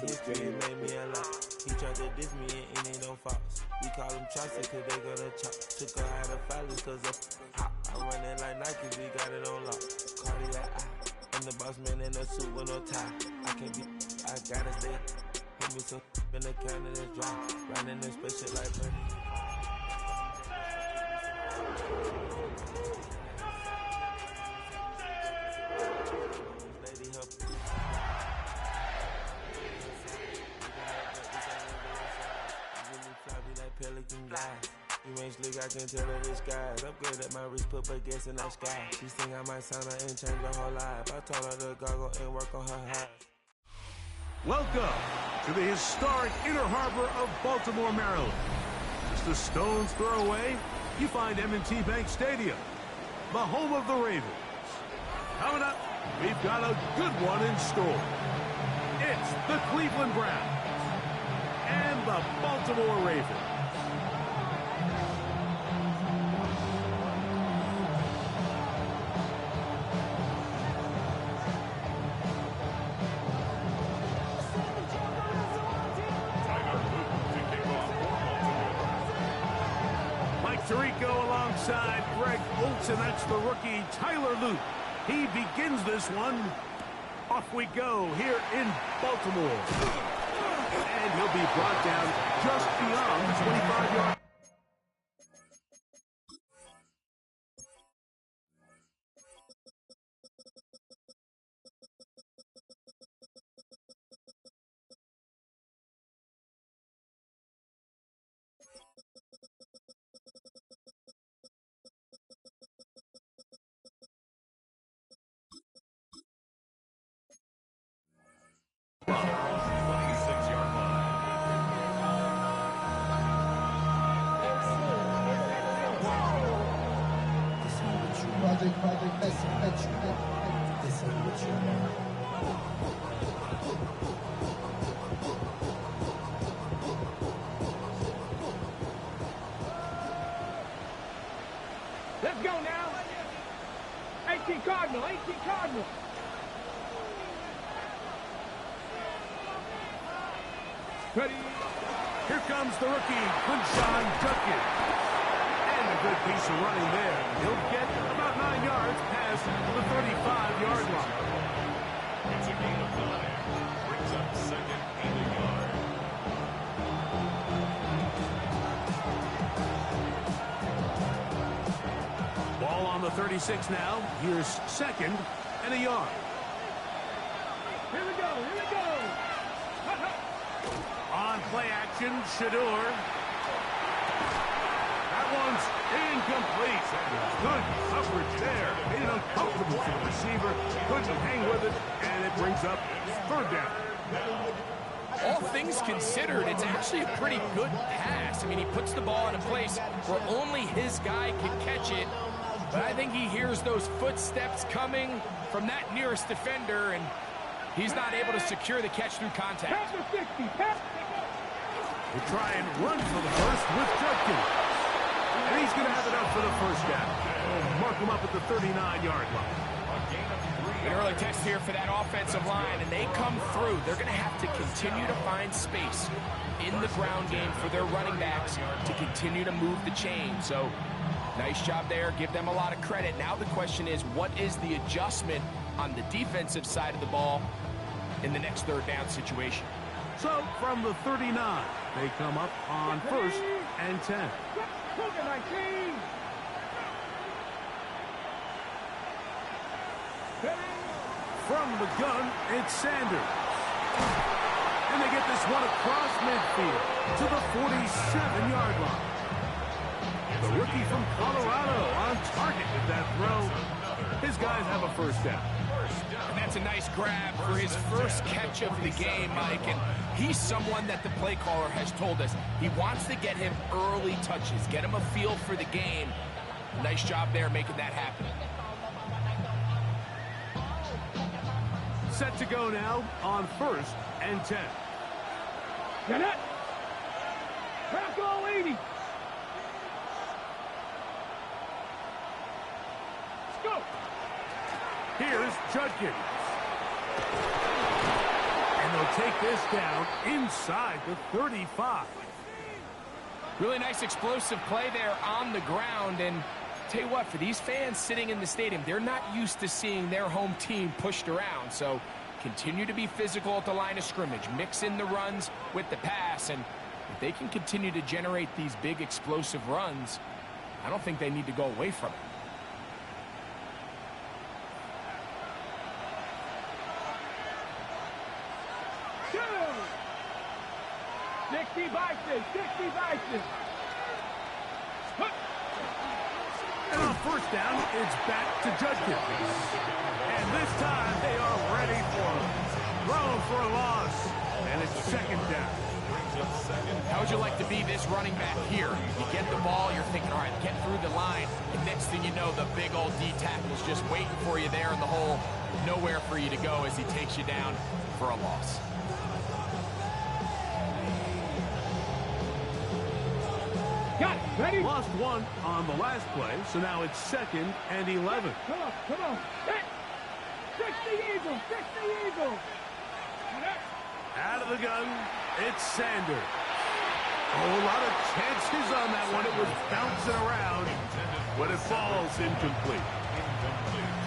history, it made me a lot. He tried to diss me and it don't fall. We call him Chaucer cause they gonna chop. Took her out of filings cause of hop. I run it like Nike, we got it on lock. Cardiac eye. I'm the boss man in a suit with no tie. I can't be, I gotta stay. Hit me some in the counter that's dry. Riding this special like money. Lady help. Pelican guy. You ain't slick, I can tell her disguise. Upgrade at my wrist, put baguettes in the sky. She think I might sign her and change her whole life. I told her to goggle and work on her eyes. Welcome to the historic Inner Harbor of Baltimore, Maryland. Just a stone's throw away, you find M&T Bank Stadium, the home of the Ravens. Coming up, we've got a good one in store. It's the Cleveland Browns and the Baltimore Ravens. Tirico alongside Greg Olsen. That's the rookie Tyler Luke. He begins this one. Off we go here in Baltimore. And he'll be brought down just beyond the 25-yard. Let's go now. 18 Cardinal, 18 Cardinal. Ready. Here comes the rookie, Quinshon Judkins. And a good piece of running there. He'll get about 9 yards past the 35-yard line. It's a gain of 9. Brings up second and a yard. Ball on the 36 now. Here's second and a yard. Here we go, here we go. On play action, Shador. That one's incomplete. Good coverage there. Made it uncomfortable for the receiver. Couldn't hang with it, and it brings up third down. All things considered, it's actually a pretty good pass. I mean, he puts the ball in a place where only his guy can catch it. But I think he hears those footsteps coming from that nearest defender, and he's not able to secure the catch through contact. Pass the 60, pass. We'll try and run for the first with Judkins. And he's going to have it up for the first down. Mark him up at the 39-yard line. An early test here for that offensive line, and they come through. They're going to have to continue to find space in the ground game for their running backs to continue to move the chain. So, nice job there. Give them a lot of credit. Now the question is, what is the adjustment on the defensive side of the ball in the next third down situation? So, from the 39, they come up on first and 10. 19. From the gun, it's Sanders. And they get this one across midfield to the 47-yard line. The rookie from Colorado on target with that throw. His guys have a first down. And that's a nice grab for his first catch of the game, Mike. And he's someone that the play caller has told us he wants to get him early touches, get him a feel for the game. Nice job there making that happen. Set to go now on first and 10. Get it. Crack all 80. Let's go. Here's Judkins. And they'll take this down inside the 35. Really nice explosive play there on the ground. And tell you what, for these fans sitting in the stadium, they're not used to seeing their home team pushed around. So continue to be physical at the line of scrimmage. Mix in the runs with the pass. And if they can continue to generate these big explosive runs, I don't think they need to go away from it. Sixty Bison. And on first down, it's back to Judkins. And this time, they are ready for him. Thrown for a loss. And it's second down. How would you like to be this running back here? You get the ball, you're thinking, all right, get through the line. And next thing you know, the big old D tackle's just waiting for you there in the hole. Nowhere for you to go as he takes you down for a loss. Got it. Ready? Lost one on the last play, so now it's 2nd and 11. Come on. Hey. 60 Eagles. Out of the gun, it's Sanders. Oh, a lot of chances on that one. It was bouncing around, but it falls incomplete.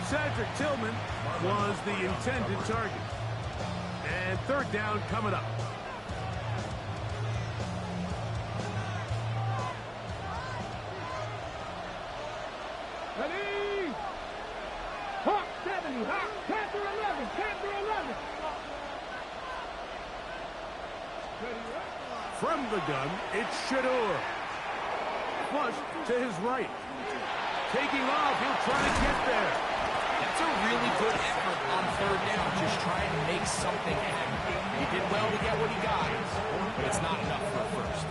Cedric Tillman was the intended target. And third down coming up. Ready? Hawk 70. Panther 11. From the gun, it's Shador. Flush to his right. Taking off, he'll try to get there. That's a really good effort on third down, just trying to make something happen. He did well to get what he got, but it's not enough for a first.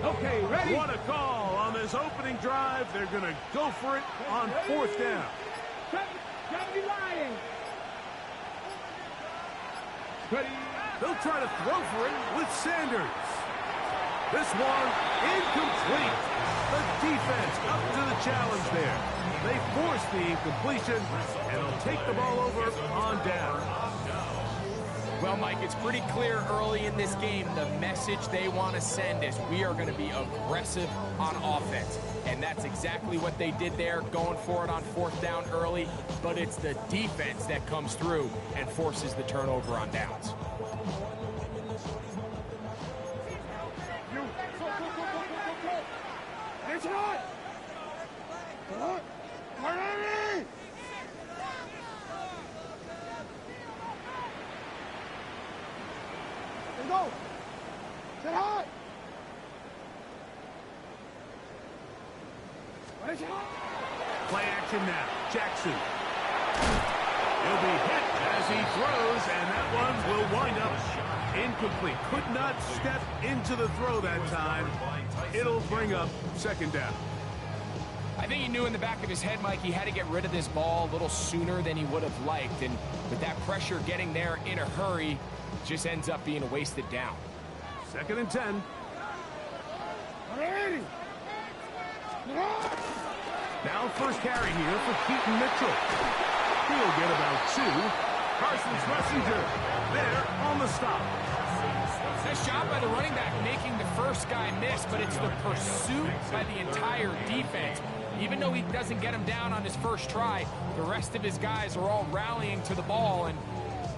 Okay, ready? What a call on this opening drive. They're going to go for it on fourth down. Gotta be lying. Ready? They'll try to throw for it with Sanders. This one incomplete. The defense up to the challenge there. They force the incompletion, and they'll take the ball over on down. Well, Mike, it's pretty clear early in this game the message they want to send is we are going to be aggressive on offense. And that's exactly what they did there, going for it on fourth down early. But it's the defense that comes through and forces the turnover on downs. It's hot! Ready? Let's go! Sit hot! Play action now. Jackson. He'll be hit as he throws, and that one will wind up incomplete. Could not step into the throw that time. It'll bring up second down. I think he knew in the back of his head, Mike, he had to get rid of this ball a little sooner than he would have liked. And with that pressure getting there in a hurry, it just ends up being a wasted down. 2nd and 10. Ready? Now first carry here for Keaton Mitchell. He'll get about 2. Carson's Messenger there on the stop. Nice job by the running back making the first guy miss, but it's the pursuit by the entire defense. Even though he doesn't get him down on his first try, the rest of his guys are all rallying to the ball, and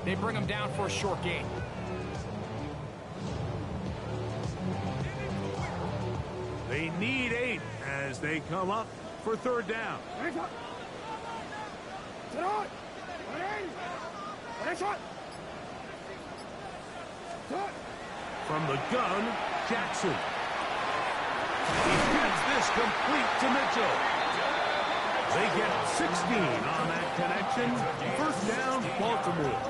they bring him down for a short gain. They need 8 as they come up for third down. From the gun, Jackson. He gets this complete to Mitchell. They get 16 on that connection. First down, Baltimore.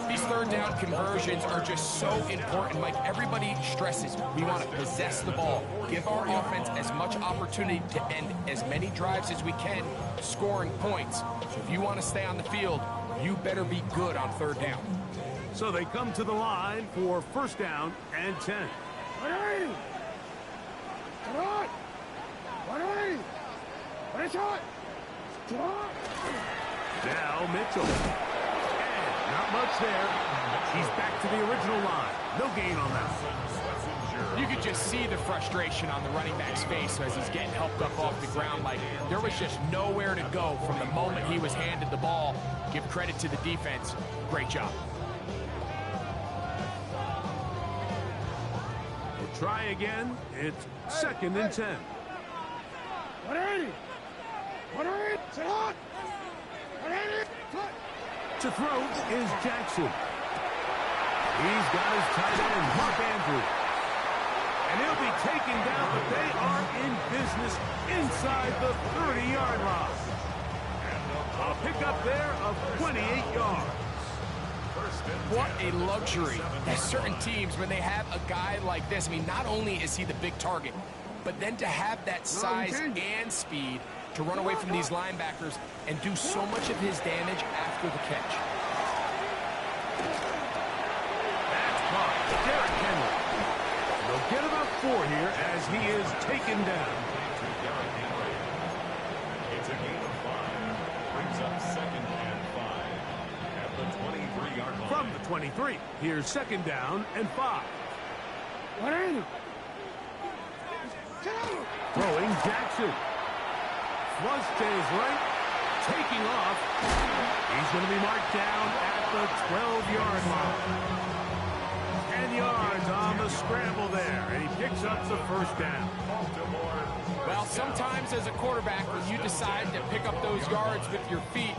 These third down conversions are just so important. Like everybody stresses, we want to possess the ball, give our offense as much opportunity to end as many drives as we can, scoring points. So if you want to stay on the field, you better be good on third down. So they come to the line for first down and 10. Now Mitchell. And not much there. He's back to the original line. No gain on that. You could just see the frustration on the running back's face as he's getting helped up off the ground. Like there was just nowhere to go from the moment he was handed the ball. Give credit to the defense. Great job. We'll try again. It's second and 10. To throw is Jackson. He's got his tight end, Mark Andrews. And he'll be taken down, but they are in business inside the 30-yard line. A pickup there of 28 yards. What a luxury that certain teams, when they have a guy like this, I mean, not only is he the big target, but then to have that size and speed to run away from these linebackers and do so much of his damage after the catch. That's caught. Derrick Henry. They'll get about 4 here as he is taken down. It's a gain of 5. Brings up second and 5 at the 23-yard line. From the 23, here's second down and 5. Throwing Jackson. Flush to his right. Taking off. He's going to be marked down at the 12-yard line. 10 yards on the scramble there, and he picks up the first down. Well, sometimes as a quarterback, when you decide to pick up those yards with your feet,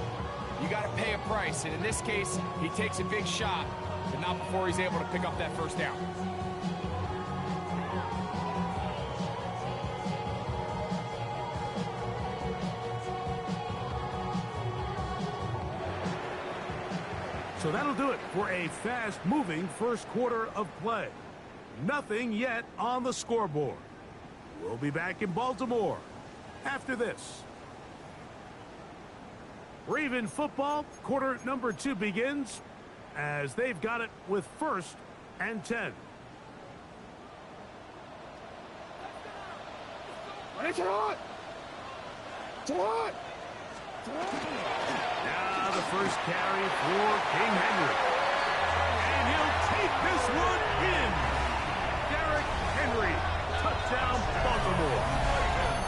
you got to pay a price. And in this case, he takes a big shot, but not before he's able to pick up that first down. So that'll do it for a fast-moving first quarter of play. Nothing yet on the scoreboard. We'll be back in Baltimore after this. Raven football, quarter number 2 begins as they've got it with first and 10. Now the first carry for King Henry. And he'll take this one in. Derrick Henry, touchdown Baltimore.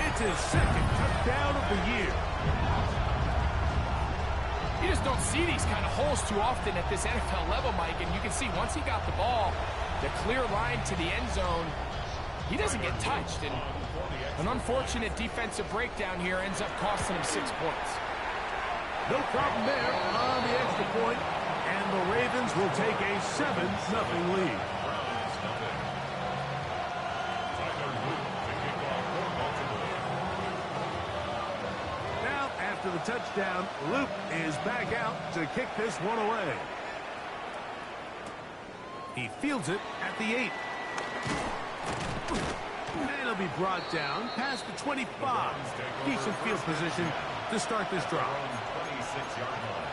It's his second touchdown of the year. You just don't see these kind of holes too often at this NFL level, Mike, and you can see once he got the ball, the clear line to the end zone, he doesn't get touched, and an unfortunate defensive breakdown here ends up costing him 6 points. No problem there on the extra point, and the Ravens will take a 7-0 lead. Now, after the touchdown, Luke is back out to kick this one away. He fields it at the 8. And he'll be brought down past the 25. Decent field position to start this drive. 26-yard line.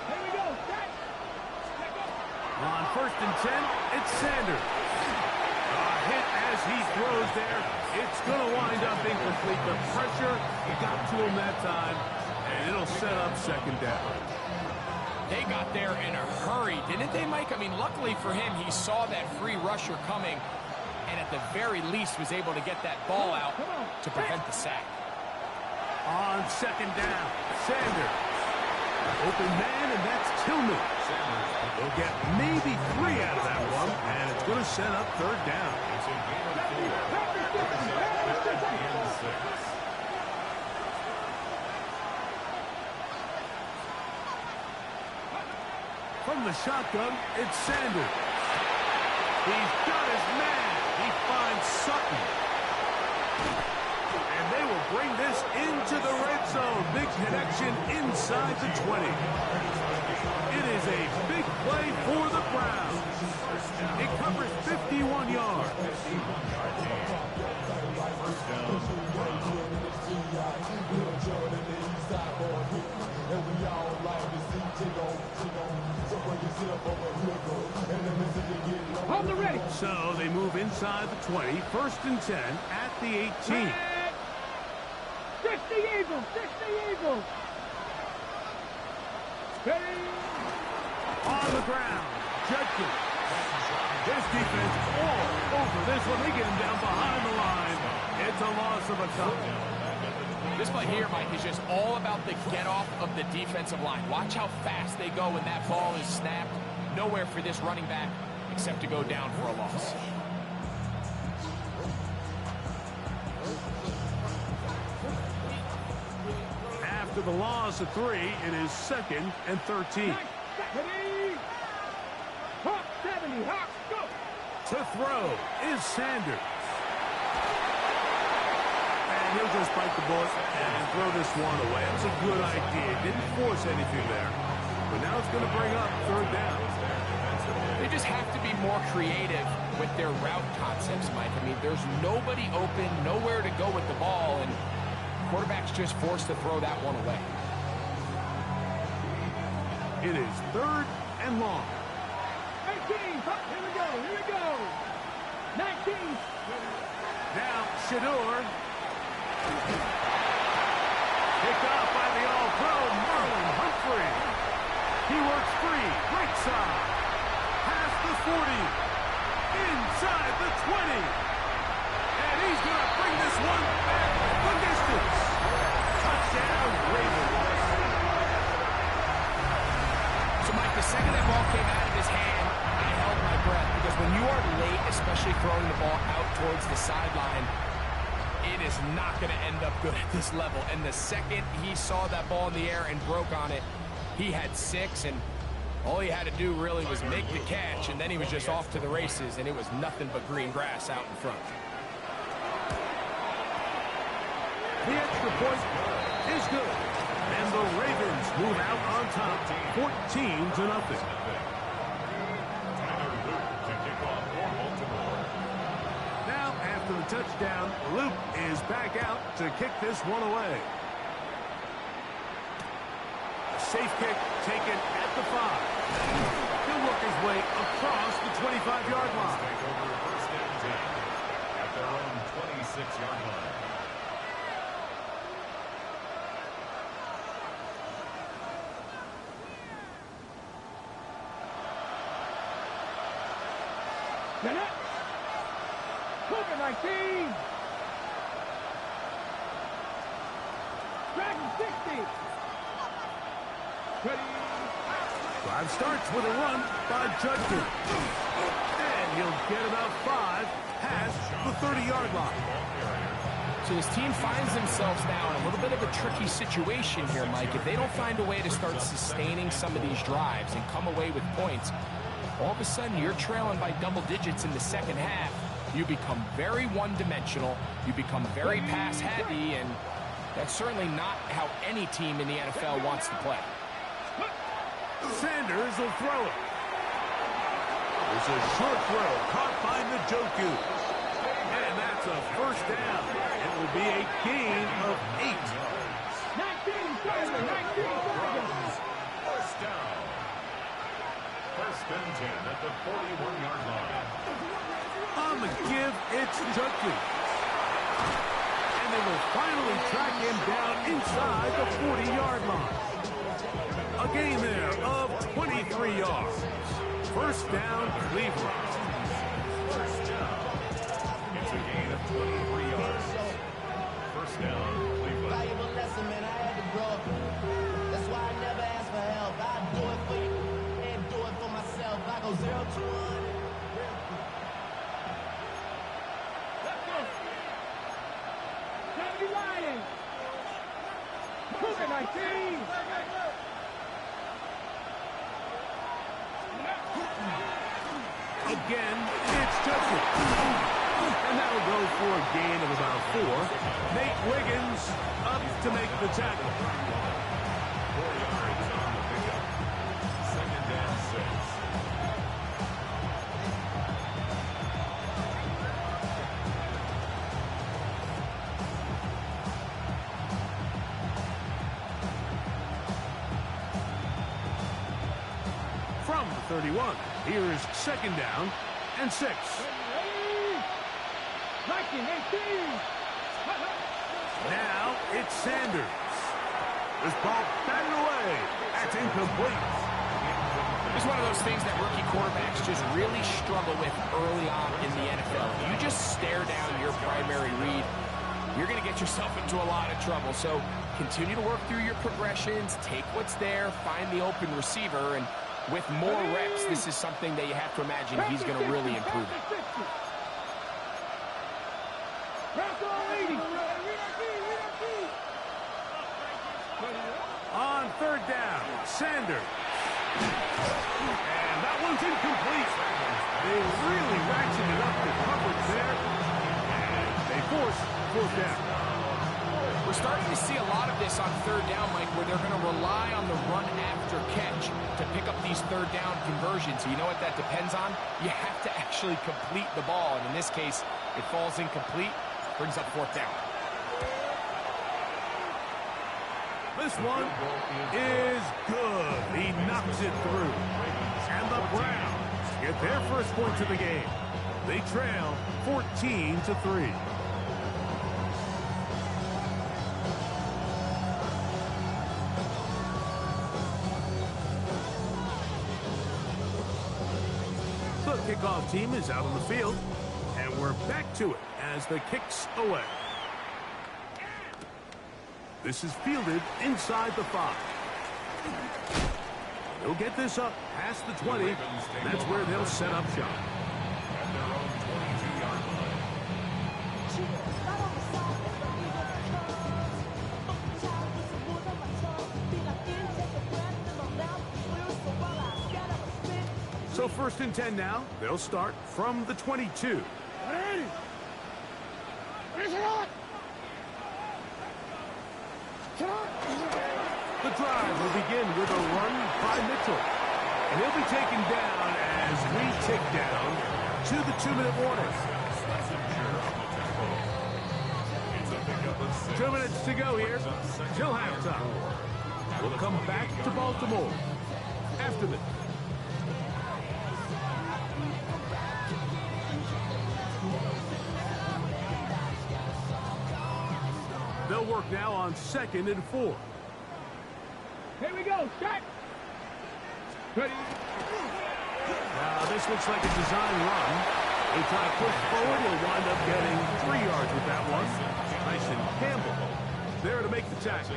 Here we go. On first and 10, it's Sanders. A hit as he throws there. It's going to wind up incomplete. The pressure got to him that time, and it'll set up second down. They got there in a hurry, didn't they, Mike? I mean, luckily for him, he saw that free rusher coming, and at the very least was able to get that ball out to prevent the sack. On second down, Sanders. Open man, and that's Tillman. They'll get maybe 3 out of that one, and it's going to set up third down. It's a gain of 4. And 6. From the shotgun, it's Sanders. He's got his man. He finds Sutton. And they will bring this into the red zone. Big connection inside the 20. It is a big play for the Browns. It covers 51 yards. Hold the ready. So they move inside the 20, 1st and 10 at the 18. Fix the Eagles. Fix the Eagles. Ready. On the ground, Judkins. His defense all over this one. They get him down behind the line. It's a loss of a touchdown. This play here, Mike, is just all about the get-off of the defensive line. Watch how fast they go when that ball is snapped. Nowhere for this running back except to go down for a loss. After the loss of 3, it is 2nd and 13. Hawk 70, Hawk, go! To throw is Sanders. And he'll just bite the bullet and throw this one away. It was a good idea. Didn't force anything there. But now it's going to bring up 3rd down. They just have to be more creative with their route concepts, Mike. I mean, there's nobody open, nowhere to go with the ball, and quarterback's just forced to throw that one away. It is 3rd and long. 18, here we go, here we go. 19. Now, Shador. Picked off by the All-Pro, Marlon Humphrey. He works free, right side. Past the 40. Inside the 20. And he's going to bring this one back the distance. Touchdown, Ravens. So, Mike, the second that ball came out of his hand, I held my breath, because when you are late, especially throwing the ball out towards the sideline, it is not going to end up good at this level. And the second he saw that ball in the air and broke on it, he had 6, and all he had to do really was make the catch, and then he was just off to the races, and it was nothing but green grass out in front. The extra point is good. And the Ravens move out on top, 14-0. Now, after the touchdown, Luke is back out to kick this one away. A safe kick taken at the 5. He'll work his way across the 25-yard line. Take over 1st and 10 at their own 26-yard line. Get it. Cougar 19. Dragon 60. Ready. Drive starts with a run by Judkins. And he'll get about 5 past the 30-yard line. So this team finds themselves now in a little bit of a tricky situation here, Mike. If they don't find a way to start sustaining some of these drives and come away with points, all of a sudden you're trailing by double digits in the second half. You become very one-dimensional. You become very pass-heavy, and that's certainly not how any team in the NFL wants to play. Sanders will throw it. It's a short throw caught by Njoku. And that's a 1st down. It will be a gain of 8. 19, Tiger, 19, Tiger. 1st down. 1st and 10 at the 41-yard line. On the give, it's Judkins. And they will finally track him down inside the 40-yard line. A gain there of 23 yards. 1st down, Cleveland. 1st down. It's a gain of 23 yards. 1st down, Cleveland. Valuable lesson, man. I had to grow up. That's why I never ask for help. I do it for you and do it for myself. I go 0 to 1. Let's go. 70 Lions. Cougar 19. again. It's Joseph. And that'll go for a gain of about 4. Nate Wiggins up to make the tackle. 4 yards on the pickup. 2nd and 6. From the 31, here's 2nd down and 6. Now it's Sanders. This ball batted away. That's incomplete. It's one of those things that rookie quarterbacks just really struggle with early on in the NFL. You just stare down your primary read, you're going to get yourself into a lot of trouble. So continue to work through your progressions, take what's there, find the open receiver, and with more reps, this is something that you have to imagine he's going to really improve. On 3rd down, Sanders. And that one's incomplete. They really ratcheted up the coverage there. And they force 4th down. We're starting to see a lot of this on 3rd down, Mike, where they're going to rely on the run after catch to pick up these 3rd down conversions. So you know what that depends on? You have to actually complete the ball. And in this case, it falls incomplete, brings up 4th down. This one is good. He knocks it through. And the Browns get their first points of the game. They trail 14-3. The kickoff team is out on the field, and we're back to it as the kick's away. This is fielded inside the 5. They'll get this up past the 20. That's where they'll set up shop. At their own 22-yard line. So 1st and 10 now. They'll start from the 22. The drive will begin with a run by Mitchell. And he'll be taken down as we tick down to the 2-minute warning. 2 minutes to go here till halftime. We'll come back to Baltimore after this. They'll work now on 2nd and 4. Here we go, shot. Ready. Now, this looks like a design run. They try to push forward. He'll wind up getting 3 yards with that one. Tyson Campbell there to make the tackle.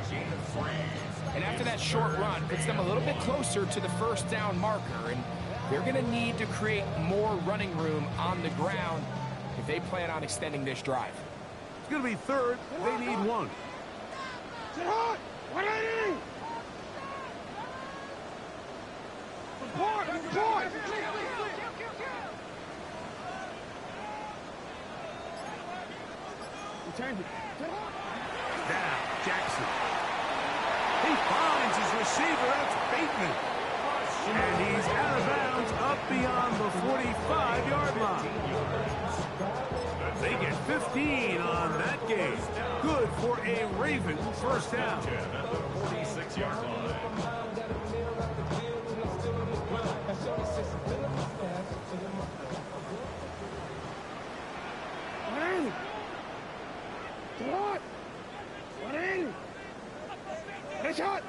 And after that short run, puts them a little bit closer to the 1st down marker. And they're going to need to create more running room on the ground if they plan on extending this drive. It's going to be 3rd. They need 1. Now, Jackson. He finds his receiver. That's Bateman. And he's out of bounds up beyond the 45-yard line. They get 15 on that game. Good for a Raven 1st down. At the 46-yard line. Shot.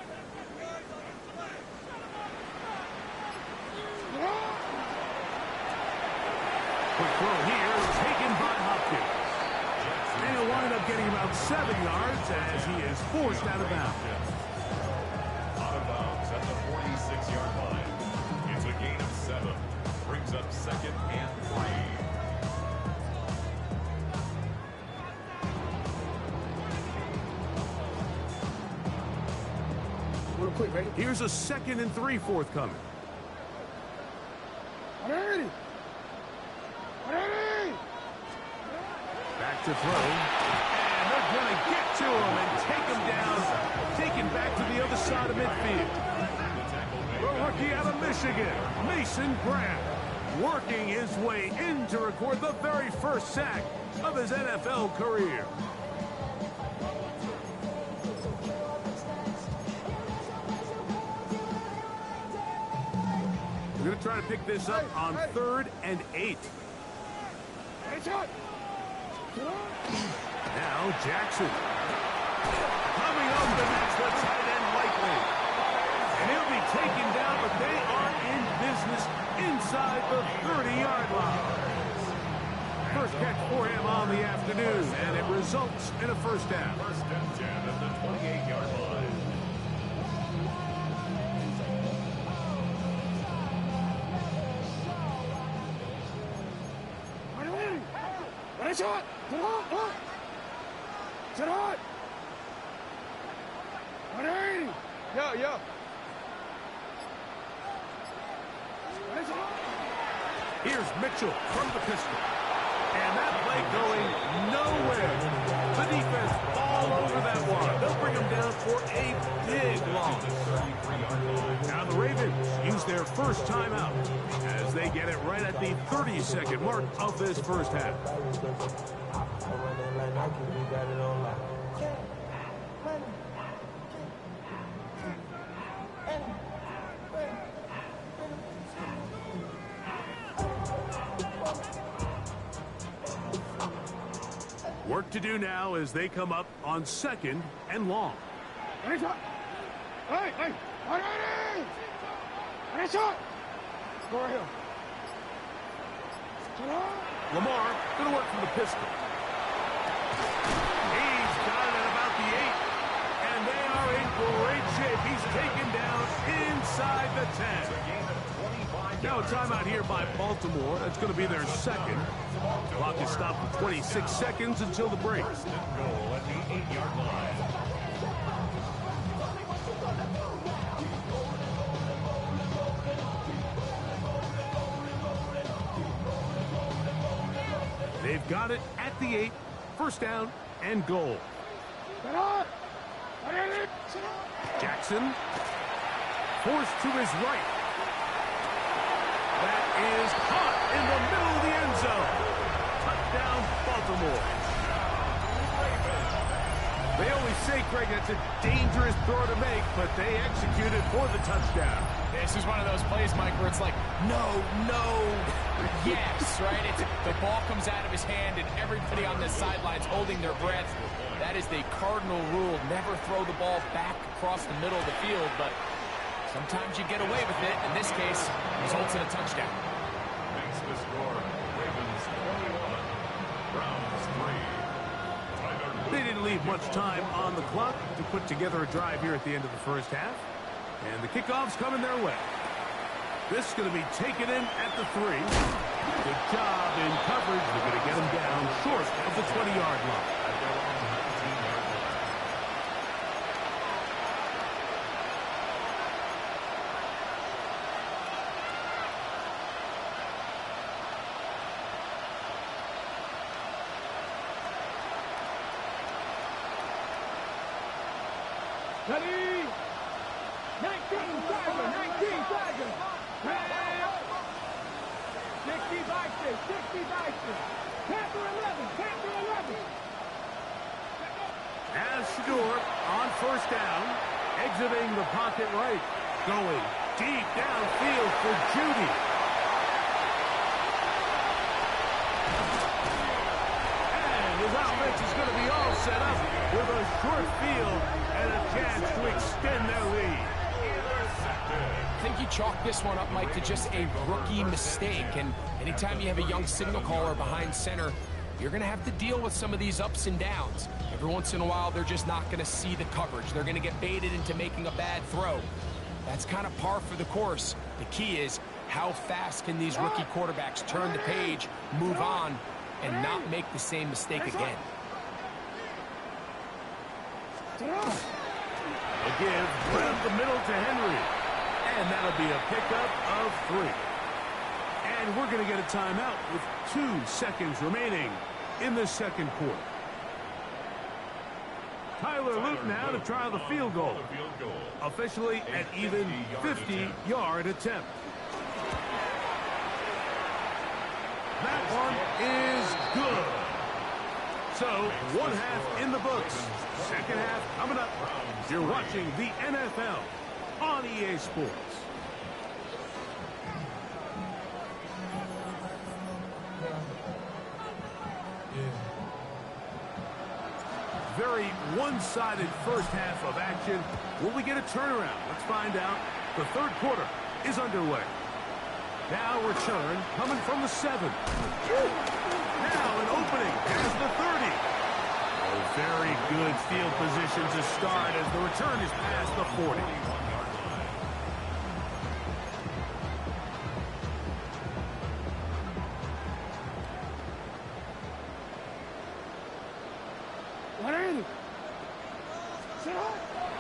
Quick throw here, taken by Hopkins. And he'll wind up getting about 7 yards as he is forced out of bounds. Out of bounds at the 46-yard line. It's a gain of 7. Brings up 2nd and 3. Here's a 2nd and 3 forthcoming. Back to throw. And they're going to get to him and take him down. Taken back to the other side of midfield. The rookie out of Michigan, Mason Graham, working his way in to record the very first sack of his NFL career. We're going to try to pick this up on 3rd and 8. Now Jackson. Coming over the next, the tight end Likely. And he'll be taken down, but they are in business inside the 30-yard line. First catch for him on the afternoon, and it results in a first down. First and 10 at the 28-yard line. Yo. Here's Mitchell from the pistol. And that play going nowhere. The defense all over that one. They'll bring him down for a big loss. Now the Ravens use their first timeout as they get it right at the 30-second mark of this first half. Work to do now as they come up on 2nd and long. Lamar going to work from the pistol. He's got it at about the 8. And they are in great shape. He's taken down inside the 10. Now a timeout here by Baltimore. That's going to be their second. Clock is stopped for 26 seconds until the break. First and goal at the 8-yard line. They've got it at the 8. First down and goal. Jackson forced to his right. That is caught in the middle of the end zone. Touchdown, Baltimore. They always say, Craig, that's a dangerous throw to make, but they executed for the touchdown. This is one of those plays, Mike, where it's like, no, yes, right? The ball comes out of his hand, and everybody on the sidelines holding their breath. That is the cardinal rule. Never throw the ball back across the middle of the field, but sometimes you get away with it. In this case, results in a touchdown. Makes the score. Ravens 21, Browns 3. They didn't leave much time on the clock to put together a drive here at the end of the first half. And the kickoff's coming their way. This is going to be taken in at the 3. Good job in coverage. They're going to get him down short of the 20-yard line. Ready? 19 Tiger. 60 Bison. Panther 11. As Stewart on first down, exiting the pocket right, going deep downfield for Judy. And his offense is going to be all set up with a short field and a chance to extend their lead. I think you chalk this one up, Mike, to just a rookie mistake. And anytime you have a young signal caller behind center, you're going to have to deal with some of these ups and downs. Every once in a while, they're just not going to see the coverage. They're going to get baited into making a bad throw. That's kind of par for the course. The key is how fast can these rookie quarterbacks turn the page, move on, and not make the same mistake again. A give around the middle to Henry. And that'll be a pickup of 3. And we're going to get a timeout with 2 seconds remaining in the second quarter. Tyler Luke now to try the field goal. Officially an even 50-yard attempt. That one is good. So, 1 half in the books. Second half coming up. You're watching the NFL on EA Sports. Very one-sided first half of action. Will we get a turnaround? Let's find out. The third quarter is underway. Now return coming from the 7. Now an opening as the 30. Oh, very good field position to start as the return is past the 40.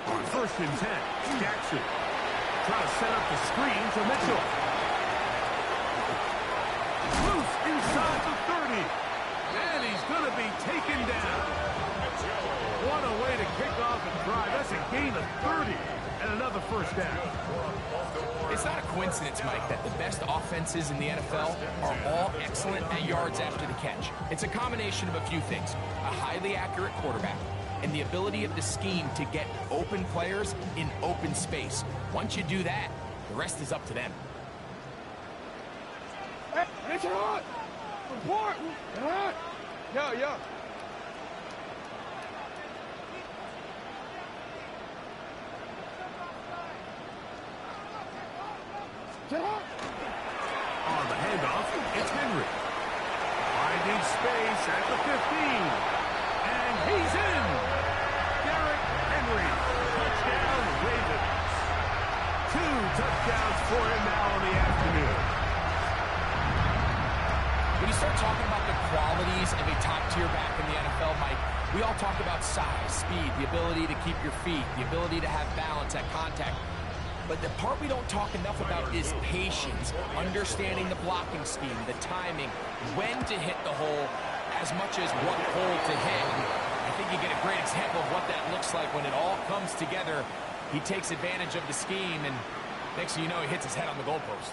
On 1st and 10, Jackson trying to set up the screen to Mitchell. Loose inside the 30. And he's going to be taken down. What a way to kick off and drive. That's a gain of 30 and another first down. It's not a coincidence, Mike, that the best offenses in the NFL are all excellent at yards after the catch. It's a combination of a few things. A highly accurate quarterback and the ability of the scheme to get open players in open space. Once you do that, the rest is up to them. Hey, it's hot! Report! Hot! Yeah. On the handoff, it's Henry. Finding space at the 15. And he's in. Derrick Henry. Touchdown, Ravens. 2 touchdowns for him now in the afternoon. When you start talking about the qualities of a top-tier back in the NFL, Mike, we all talk about size, speed, the ability to keep your feet, the ability to have balance at contact. But the part we don't talk enough about is patience, understanding the blocking scheme, the timing, when to hit the hole, as much as what hole to hit. I think you get a great example of what that looks like when it all comes together. He takes advantage of the scheme, and next thing you know, he hits his head on the goalpost.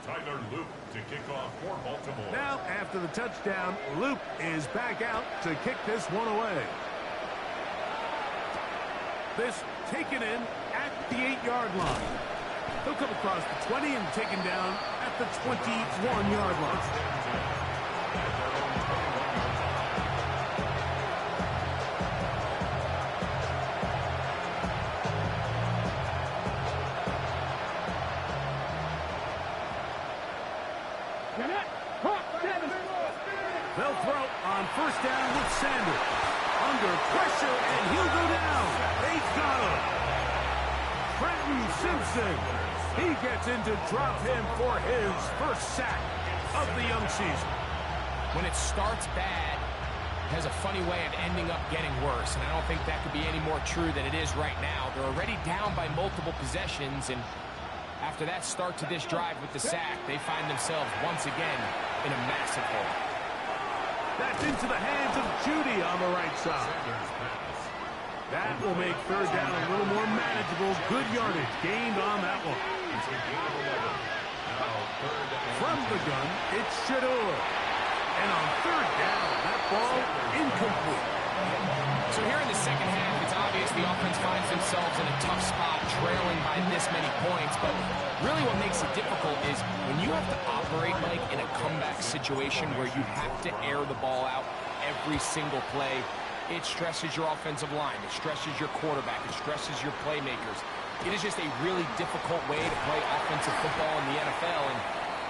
Tyler Luke to kick off for Baltimore. Now, after the touchdown, Luke is back out to kick this one away. This taken in at the 8-yard line. He'll come across the 20 and taken down at the 21-yard line. They'll throw on 1st down with Sanders. Under pressure, and he'll go down. They've got him. Trenton Simpson. He gets in to drop him for his first sack of the young season. When it starts bad, it has a funny way of ending up getting worse, and I don't think that could be any more true than it is right now. They're already down by multiple possessions, and after that start to this drive with the sack, they find themselves once again in a massive hole. That's into the hands of Judy on the right side. That will make 3rd down a little more manageable. Good yardage gained on that one. From the gun, it's Shedeur. And on 3rd down, that ball incomplete. So here in the second half, it's obvious the offense finds themselves in a tough spot, trailing by this many points. But really what makes it difficult is when you have to operate, Mike, in a comeback situation where you have to air the ball out every single play, it stresses your offensive line, it stresses your quarterback, it stresses your playmakers. It is just a really difficult way to play offensive football in the NFL, and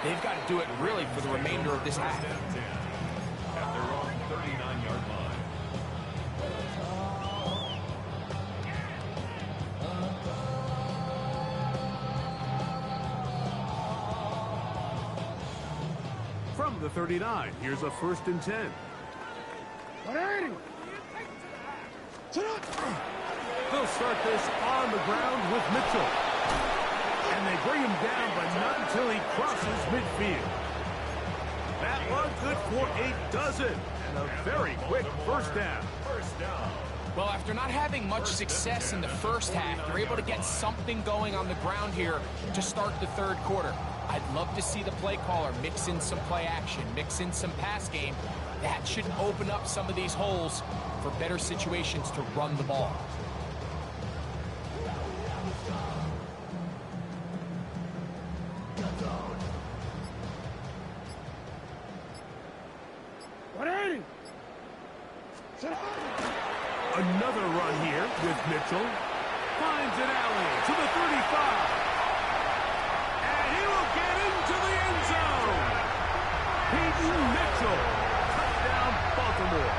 they've got to do it really for the remainder of this half. At their own 39-yard line. From the 39, here's a 1st and 10. 180. They'll start this on the ground with Mitchell. And And they bring him down, but not until he crosses midfield. That one good for a dozen. And a very quick first down. Well, after not having much success in the first half, they're able to get something going on the ground here to start the third quarter. I'd love to see the play caller mix in some play action, mix in some pass game. That should open up some of these holes for better situations to run the ball. Another run here with Mitchell. Finds an alley to the 35. And he will get into the end zone. Peyton Mitchell. Touchdown, Baltimore.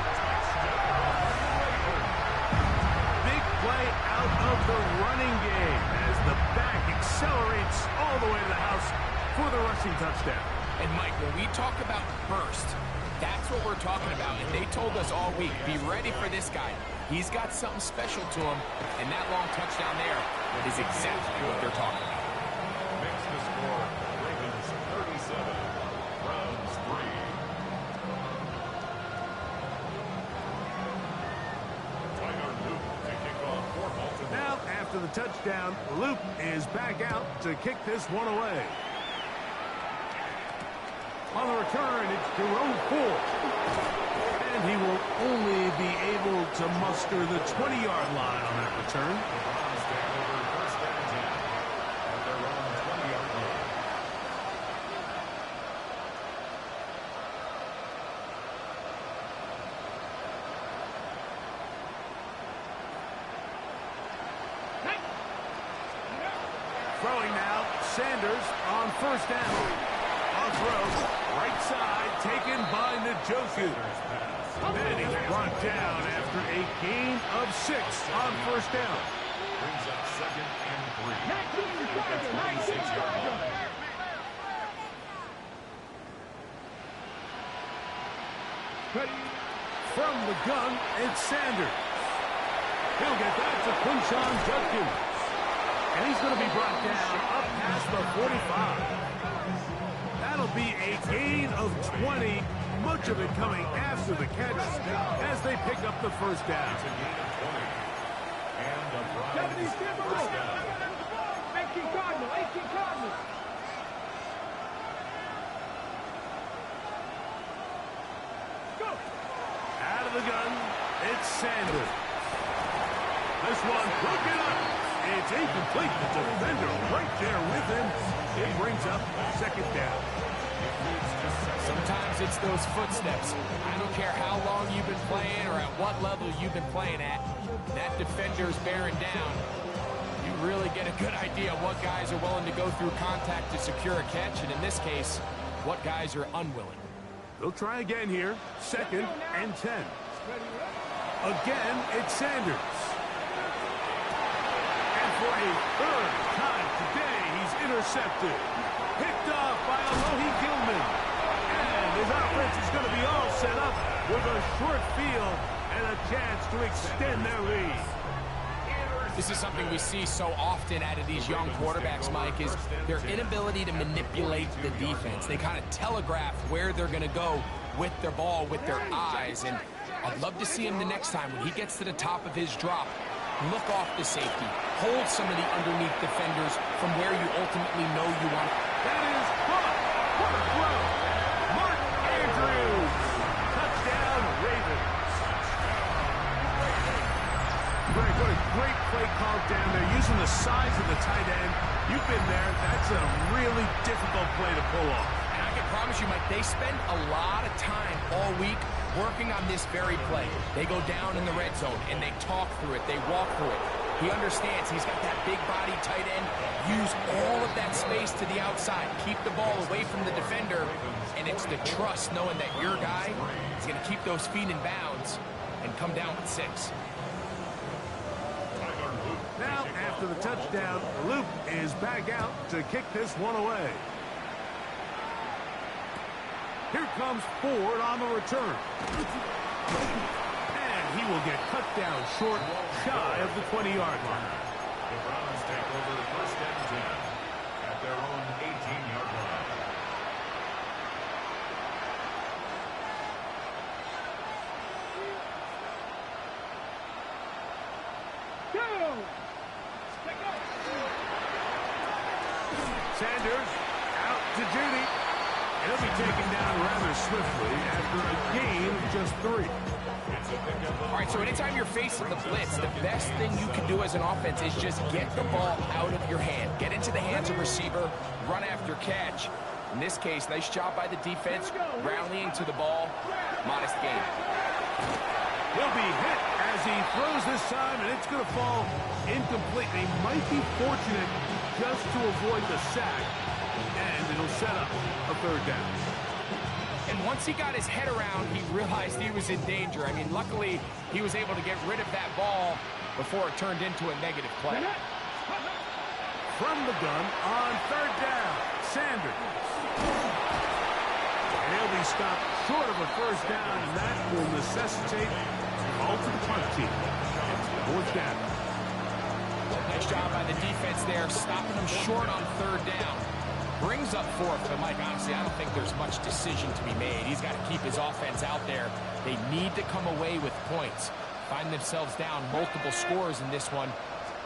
Big play out of the running game as the back accelerates all the way to the house for the rushing touchdown. And Mike, when we talk about burst, that's what we're talking about. And they told us all week, be ready for this guy. He's got something special to him, and that long touchdown there is exactly what they're talking about. Makes the score Ravens 37, Browns 3. Tyler Luke to kick off for Baltimore. Now, after the touchdown, Luke is back out to kick this one away. On the return, it's Jerome Ford. And he will only be able to muster the 20-yard line on that return. The Browns take over first and 10 at their own 20-yard line. Throwing now, Sanders on first down. On throw, right side, taken by Njoku. And he's brought down after a gain of 6 on first down. Brings up second and 3 at the 26-yard line. From the gun, it's Sanders. He'll get that to Quinshon Judkins. And he's going to be brought down up past the 45. That'll be a gain of 20, much of it coming after the catch as they pick up the first down. It's a gain of 20. And the Browns first down. 18 Cardinals, 18 Cardinals. Go. Out of the gun, it's Sanders. This one broken up. It's incomplete. The defender right there with him. It brings up second down. Sometimes it's those footsteps. I don't care how long you've been playing or at what level you've been playing at. That defender's bearing down. You really get a good idea of what guys are willing to go through contact to secure a catch, and in this case, what guys are unwilling. They'll try again here. Second and 10. Again, it's Sanders. And for a third time today, he's intercepted. Picked off by Alohi Gilman. And his offense is going to be all set up with a short field and a chance to extend their lead. This is something we see so often out of these young quarterbacks, Mike, is their inability to manipulate the defense. They kind of telegraph where they're going to go with their ball, with their eyes. And I'd love to see him the next time when he gets to the top of his drop. Look off the safety. Hold some of the underneath defenders from where you ultimately know you want. That is caught. What a throw. Mark Andrews. Touchdown, Ravens. Greg, what a great play called down there. Using the size of the tight end. You've been there. That's a really difficult play to pull off. And I can promise you, Mike, they spend a lot of time all week working on this very play. They go down in the red zone, and they talk through it. They walk through it. He understands he's got that big body tight end. Use all of that space to the outside. Keep the ball away from the defender. And it's the trust knowing that your guy is going to keep those feet in bounds and come down with 6. Now, after the touchdown, Luke is back out to kick this one away. Here comes Ford on the return. And he will get cut down short, shy of the 20-yard line. The Browns take over first and 10 Sanders out to Judy. He'll be taken down rather swiftly after a gain of just 3. All right, so anytime you're facing the blitz, the best thing you can do as an offense is just get the ball out of your hand. Get into the hands of receiver, run after catch. In this case, nice job by the defense, rallying to the ball. Modest gain. He'll be hit as he throws this time, and it's going to fall incomplete. They might be fortunate just to avoid the sack, and it'll set up a 3rd down. And once he got his head around, he realized he was in danger. I mean, luckily, he was able to get rid of that ball before it turned into a negative play. From the gun on 3rd down, Sanders. And he'll be stopped short of a 1st down, and that will necessitate a call to the punt team. 4th down. Nice job by the defense there, stopping him short on 3rd down. Brings up 4th, but Mike, honestly, I don't think there's much decision to be made. He's got to keep his offense out there. They need to come away with points. Find themselves down multiple scores in this one.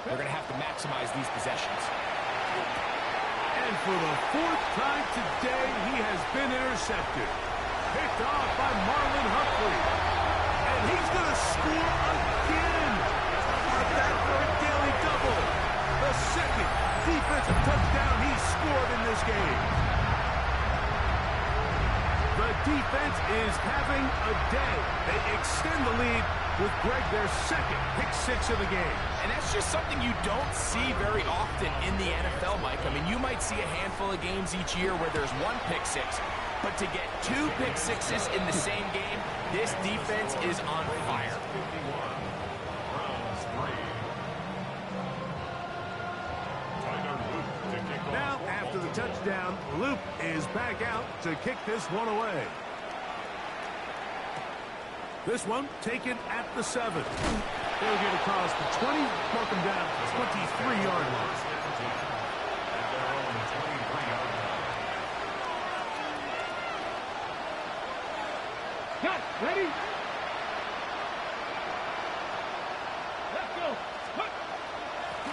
They're going to have to maximize these possessions. And for the 4th time today, he has been intercepted. Picked off by Marlon Humphrey. And he's going to score again. That for a daily double. The 2nd defensive touchdown he's scored in this game. The defense is having a day. They extend the lead with Greg, their 2nd pick-6 of the game. And that's just something you don't see very often in the NFL, Mike. I mean, you might see a handful of games each year where there's 1 pick-6, but to get 2 pick-6s in the same game, this defense is on fire. Now, after the touchdown, Loop is back out to kick this one away. This one taken at the 7. They'll get across the 20, mark them down at the 23-yard line. Cut. Ready? Let's go. Cut.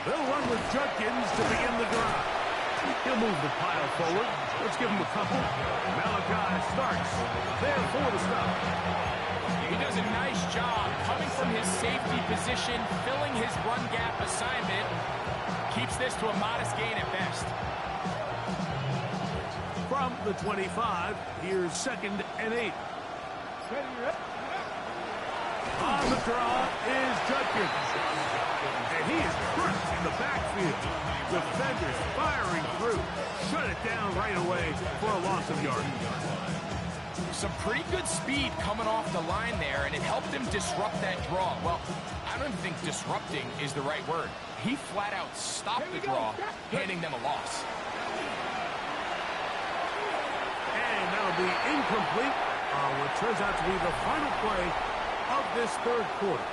They'll run with Judkins to begin the drive. He'll move the pile forward. Let's give him a couple. Malachi starts there for the stop. He does a nice job coming from his safety position, filling his run gap assignment. Keeps this to a modest gain at best. From the 25, here's 2nd and 8. On the draw is Judkins. And he is crushed in the backfield. Defenders firing through. Shut it down right away for a loss of yardage. Some pretty good speed coming off the line there, and it helped him disrupt that draw. Well, I don't even think disrupting is the right word. He flat out stopped the draw, handing them a loss. And that'll be incomplete on what turns out to be the final play of this 3rd quarter.